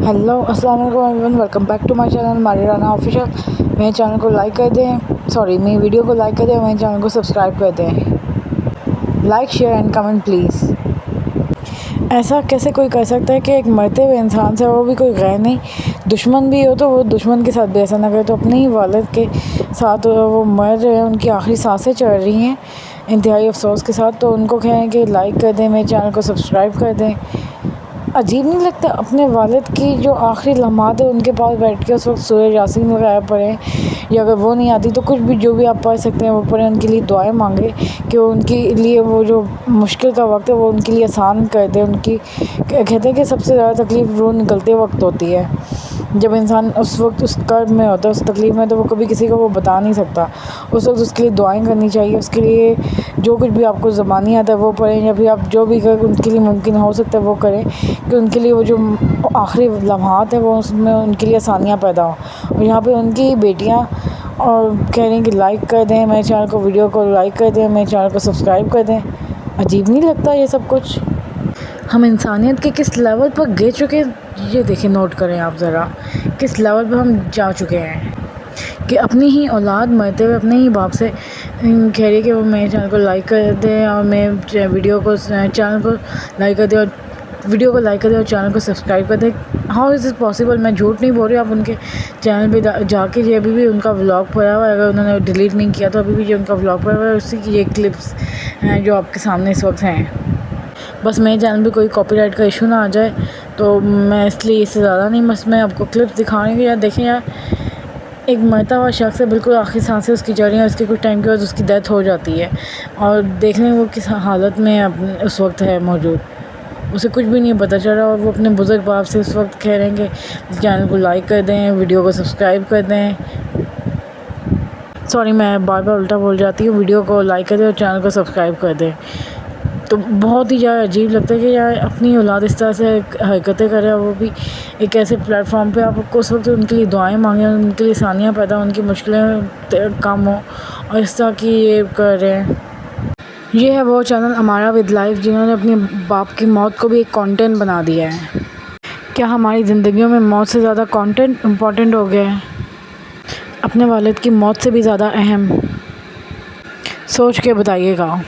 Hello अस्सलाम वालेकुम everyone, welcome back to my channel Mariana official. मेरे चैनल को लाइक कर दें, मेरी वीडियो को लाइक कर दें, मेरे चैनल को सब्सक्राइब कर दें। Like share and comment please. ऐसा कैसे कोई कर सकता है कि एक मरते हुए इंसान से, वो भी कोई गैर नहीं, दुश्मन भी हो तो वो दुश्मन के साथ भी ऐसा ना करे। तो अपने ही वालिद के साथ वो मर रहे हैं, उनकी आखिरी सांसें चढ़ रही हैं इंतहाई अफसोस के साथ, तो उनको कहें कि लाइक कर दें, मेरे चैनल को सब्सक्राइब कर दें। अजीब नहीं लगता अपने वालिद की जो आखिरी लम्हात है उनके पास बैठ के उस वक्त सूरह यासीन वगैरह पढ़ें, या अगर वो नहीं आती तो कुछ भी जो भी आप पढ़ सकते हैं वो पढ़ें, उनके लिए दुआएं मांगे कि उनके लिए वो जो मुश्किल का वक्त है वो उनके लिए आसान कर दे। उनकी कहते हैं कि सबसे ज़्यादा तकलीफ़ वो निकलते वक्त होती है, जब इंसान उस वक्त उस कर्ब में होता है, उस तकलीफ़ में, तो वो कभी किसी को वो बता नहीं सकता। उस वक्त उसके लिए दुआएं करनी चाहिए, उसके लिए जो कुछ भी आपको ज़बानी आता है वो पढ़ें, या फिर आप जो भी उनके लिए मुमकिन हो सकता है वो करें कि उनके लिए वो जो आखिरी लम्हात हैं वो उसमें उनके लिए आसानियाँ पैदा हों। और यहाँ पे उनकी बेटियाँ और कह रही हैं कि लाइक कर दें मेरे चैनल को, वीडियो को लाइक कर दें, मेरे चैनल को सब्सक्राइब कर दें। अजीब नहीं लगता ये सब कुछ? हम इंसानियत के किस लेवल पर गिर चुके हैं, ये देखें, नोट करें आप ज़रा, किस लेवल पर हम जा चुके हैं कि अपनी ही औलाद मरते हुए अपने ही बाप से कह रही है कि वो मेरे चैनल को लाइक कर दे और मेरे वीडियो को चैनल को लाइक कर दे और वीडियो को लाइक कर दे और चैनल को सब्सक्राइब कर दे। How is it possible? मैं झूठ नहीं बोल रही। आप उनके चैनल पे जाके ये अभी भी उनका व्लॉग पड़ा हुआ है, अगर उन्होंने डिलीट नहीं किया तो अभी भी ये उनका व्लॉग पड़ा हुआ है, उसी की ये क्लिप्स हैं जो आपके सामने इस वक्त हैं। बस मेरे चैनल पे कोई कॉपीराइट का इशू ना आ जाए तो मैं इसलिए इससे ज़्यादा नहीं, बस मैं आपको क्लिप्स दिखाऊंगी। यार देखें यार, एक मरता हुआ शख्स है, बिल्कुल आखिरी सांसें उसकी चल रही हैं, उसके कुछ टाइम के बाद उसकी डेथ हो जाती है और देख लें वो किस हालत में उस वक्त है मौजूद, उसे कुछ भी नहीं पता चल रहा। और वो अपने बुज़ुर्ग बाप से उस वक्त कह रहे हैं कि चैनल को लाइक कर दें, वीडियो को सब्सक्राइब कर दें। सॉरी, मैं बार बार उल्टा बोल जाती हूँ। वीडियो को लाइक कर दें और चैनल को सब्सक्राइब कर दें। तो बहुत ही ज़्यादा अजीब लगता है कि यार अपनी औलाद इस तरह से हरकतें करे, वो भी एक ऐसे प्लेटफॉर्म पे। आपको उस वक्त उनके लिए दुआएं मांगें, उनके लिए आसानियाँ पैदा, उनकी मुश्किलें कम हो, और इस तरह की ये कर रहे हैं। ये है वो चैनल अमारा विद लाइफ जिन्होंने अपने बाप की मौत को भी एक कंटेंट बना दिया है। क्या हमारी ज़िंदगियों में मौत से ज़्यादा कंटेंट इम्पॉर्टेंट हो गया है? अपने वालिद की मौत से भी ज़्यादा अहम? सोच के बताइएगा।